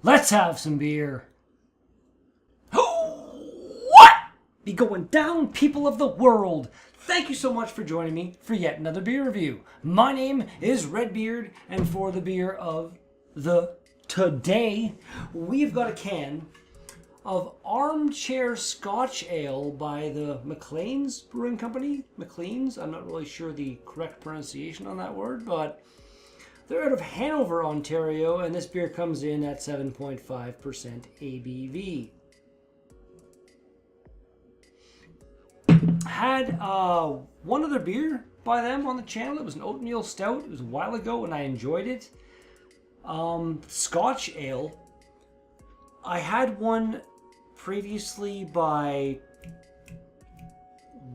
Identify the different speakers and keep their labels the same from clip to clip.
Speaker 1: Let's have some beer. What? Be going down, people of the world. Thank you so much for joining me for yet another beer review. My name is Redbeard, and for the beer of the today, we've got a can of Armchair Scotch Ale by the Maclean's Brewing Company. Maclean's? I'm not really sure the correct pronunciation on that word, but they're out of Hanover, Ontario, and this beer comes in at 7.5% ABV. Had one other beer by them on the channel. It was an oatmeal stout. It was a while ago, and I enjoyed it. Scotch Ale. I had one previously by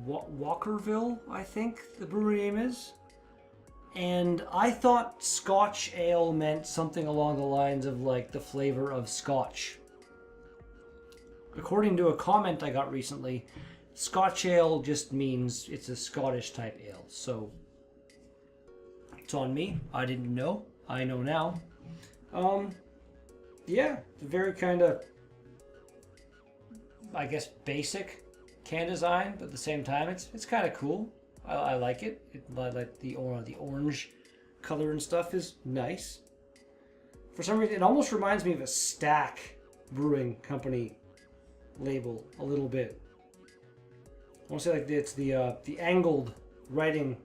Speaker 1: Walkerville, I think the brewery name is. And I thought Scotch Ale meant something along the lines of like the flavor of Scotch. According to a comment I got recently, Scotch Ale just means it's a Scottish type ale. So it's on me. I didn't know. I know now. Yeah, very kind of, I guess, basic can design, but at the same time, it's kind of cool. I like it. I like the orange color and stuff is nice. For some reason, it almost reminds me of a Stack Brewing Company label a little bit. I want to say like it's the angled writing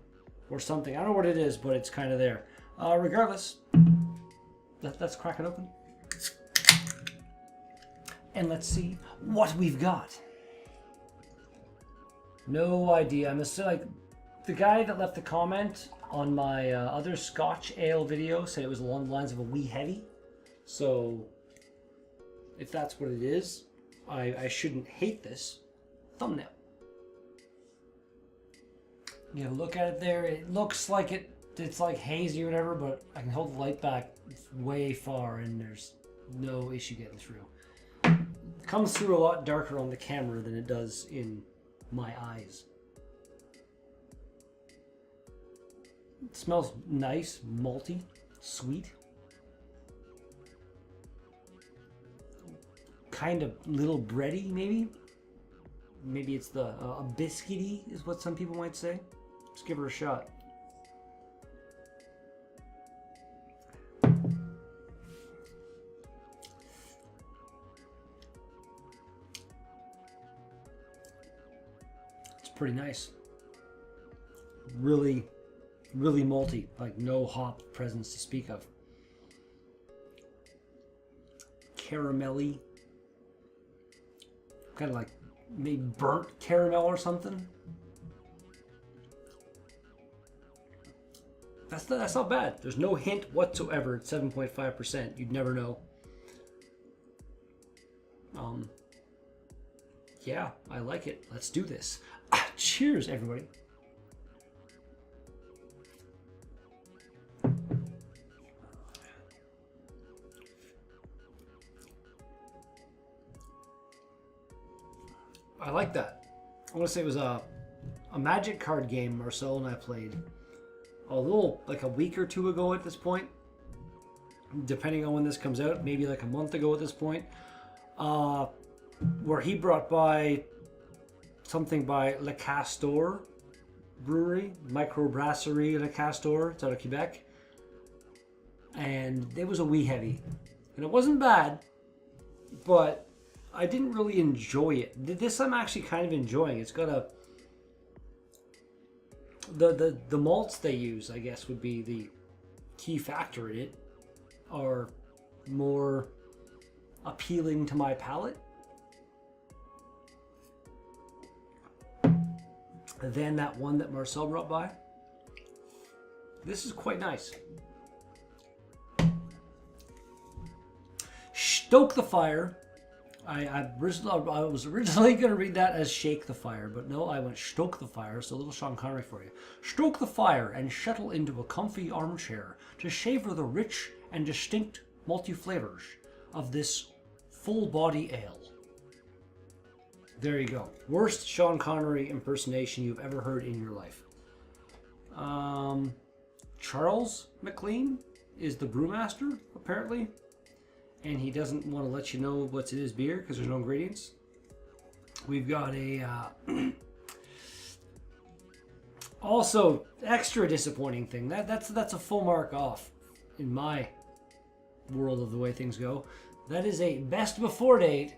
Speaker 1: or something. I don't know what it is, but it's kind of there. Regardless, let's crack it open. And let's see what we've got. No idea. I'm assuming, like, the guy that left the comment on my other Scotch Ale video said it was along the lines of a wee heavy. So, if that's what it is, I shouldn't hate this thumbnail. You know, look at it there. It looks like it's like hazy or whatever, but I can hold the light back way far and there's no issue getting through. It comes through a lot darker on the camera than it does in my eyes. It smells nice, malty, sweet. Kind of little bready, maybe. Maybe it's the a biscuity is what some people might say. Let's give her a shot. It's pretty nice. Really malty, like no hop presence to speak of. Caramelly. Kind of like maybe burnt caramel or something. That's not bad. There's no hint whatsoever at 7.5%. You'd never know. Yeah, I like it. Let's do this. Cheers, everybody. I like that. I want to say it was a Magic card game Marcel and I played a little, like a week or two ago at this point. Depending on when this comes out, maybe like a month ago at this point. Where he brought by something by Le Castor Brewery, Microbrasserie Le Castor. It's out of Quebec. And it was a wee heavy. And it wasn't bad, but I didn't really enjoy it. This I'm actually kind of enjoying. It's got a... The malts they use, I guess, would be the key factor in it, are more appealing to my palate than that one that Marcel brought by. This is quite nice. Stoke the fire. I was originally going to read that as shake the fire, but no, I went stoke the fire, so a little Sean Connery for you. Stoke the fire and settle into a comfy armchair to savor the rich and distinct malty flavors of this full body ale. There you go. Worst Sean Connery impersonation you've ever heard in your life. Charles Maclean is the brewmaster, apparently. and he doesn't want to let you know what's in his beer because there's no ingredients. We've got a also extra disappointing thing. That's a full mark off in my world of the way things go. That is a best before date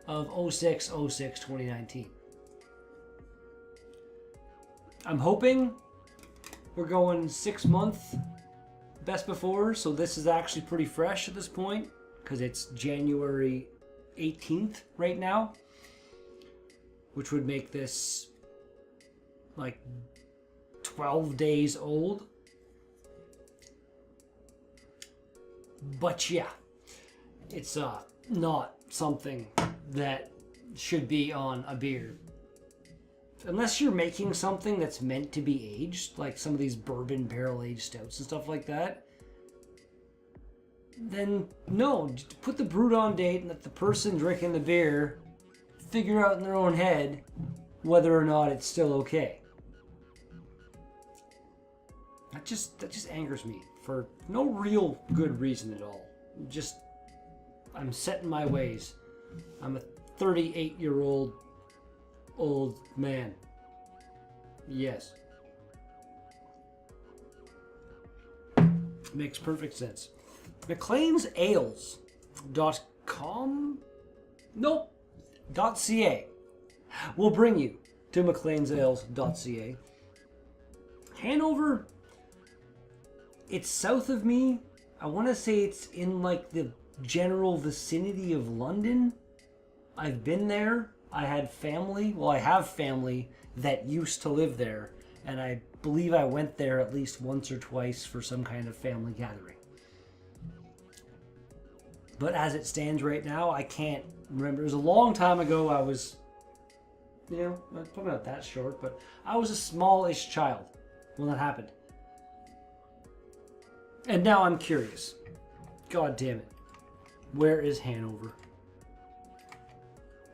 Speaker 1: of 06/06/2019. I'm hoping we're going 6-month best before, so this is actually pretty fresh at this point because it's January 18th right now, which would make this like 12 days old. But yeah, it's not something that should be on a beer. Unless you're making something that's meant to be aged, like some of these bourbon barrel-aged stouts and stuff like that, then no, just put the brewed on date and let the person drinking the beer figure out in their own head whether or not it's still okay. That just angers me for no real good reason at all. Just, I'm set in my ways. I'm a 38-year-old old man. Yes. Makes perfect sense. Maclean's Ales.com? Nope. .ca will bring you to Maclean's Ales.ca. Hanover, it's south of me. I want to say it's in like the general vicinity of London. I've been there. I had family. Well, I have family that used to live there. And I believe I went there at least once or twice for some kind of family gathering. But as it stands right now, I can't remember. It was a long time ago. I was, probably not that short, but I was a smallish child when that happened. And now I'm curious. God damn it. Where is Hanover?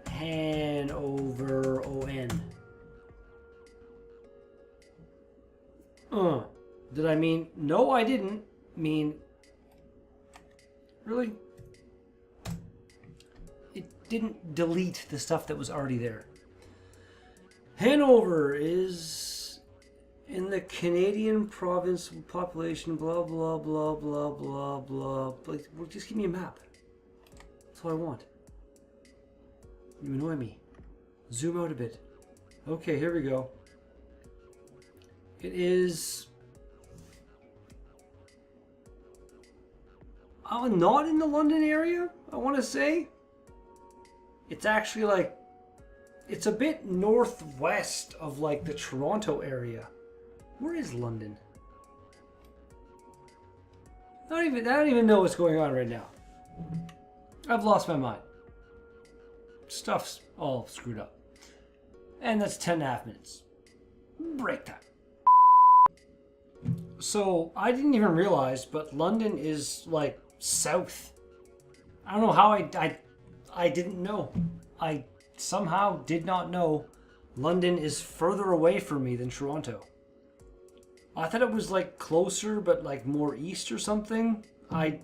Speaker 1: Hanover, O-N. Did I mean... No, I didn't mean... Really? It didn't delete the stuff that was already there. Hanover is in the Canadian province population, blah, blah, blah, blah, blah, blah. Like, well, just give me a map. That's what I want. You annoy me. Zoom out a bit. Okay, here we go. It is... not in the London area, I want to say. It's actually like... It's a bit northwest of like the Toronto area. Where is London? I don't even know what's going on right now. I've lost my mind. Stuff's all screwed up. And that's 10.5 minutes. Break time. So, I didn't even realize, but London is, like, south. I don't know how I didn't know. I somehow did not know London is further away from me than Toronto. I thought it was, like, closer, but, like, more east or something. I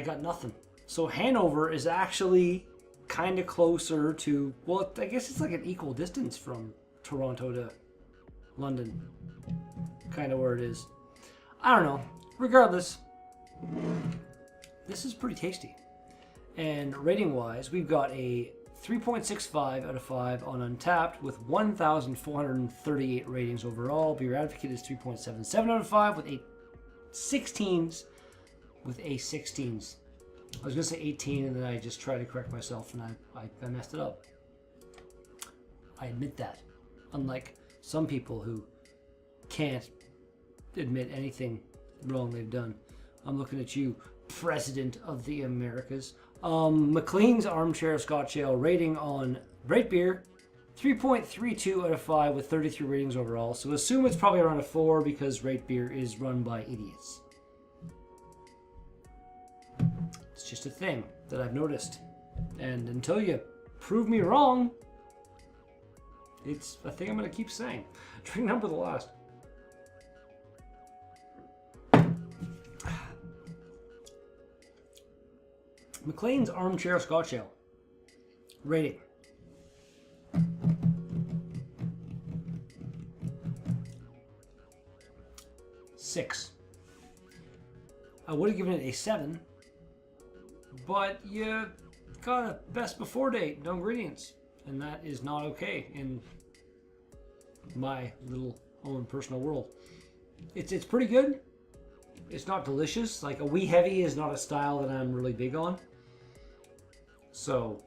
Speaker 1: got nothing. So Hanover is actually kind of closer to, well, I guess it's like an equal distance from Toronto to London. Kind of where it is. I don't know. Regardless, this is pretty tasty. And rating-wise, we've got a 3.65 out of 5 on Untapped with 1,438 ratings overall. Beer Advocate is 3.77 out of 5 with 8 16s. With a 16s. I was going to say 18 and then I just tried to correct myself and I messed it up. I admit that. Unlike some people who can't admit anything wrong they've done. I'm looking at you, President of the Americas. Maclean's Armchair Scotch Ale rating on Rate Beer, 3.32 out of 5 with 33 ratings overall. So assume it's probably around a 4 because Rate Beer is run by idiots. It's just a thing that I've noticed. And until you prove me wrong, it's a thing I'm going to keep saying. Drink number the last. Maclean's Armchair Scotch Ale. Rating. Six. I would have given it a 7, but you got a best before date, no ingredients, and that is not okay in my little own personal world. It's pretty good. It's not delicious. Like a wee heavy is not a style that I'm really big on. So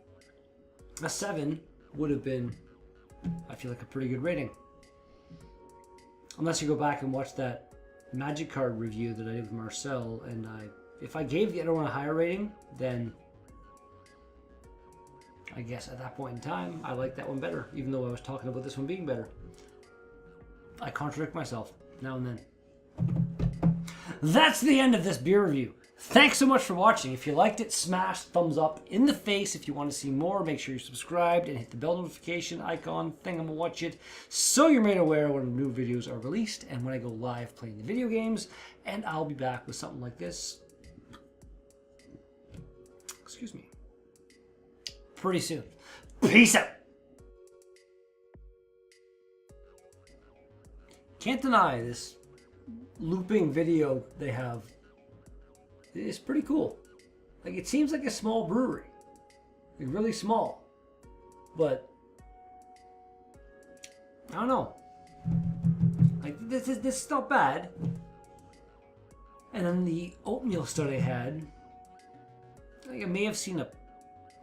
Speaker 1: a 7 would have been, I feel like, a pretty good rating. Unless you go back and watch that Magic card review that I did with Marcel, and if I gave the other one a higher rating, then I guess at that point in time I liked that one better, even though I was talking about this one being better. I contradict myself now and then. That's the end of this beer review. Thanks so much for watching. If you liked it, smash thumbs up in the face. If you want to see more, make sure you're subscribed and hit the bell notification icon thingamawatchit so you're made aware when new videos are released and when I go live playing the video games. And I'll be back with something like this. Excuse me. Pretty soon. Peace out. Can't deny this looping video they have. It's pretty cool. Like, it seems like a small brewery. Like, really small. But I don't know. Like, this is not bad. And then the oatmeal stout I had, like, I may have seen a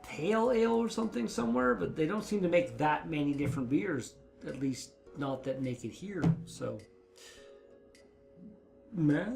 Speaker 1: pale ale or something somewhere, but they don't seem to make that many different beers. At least not that make it here. So, meh.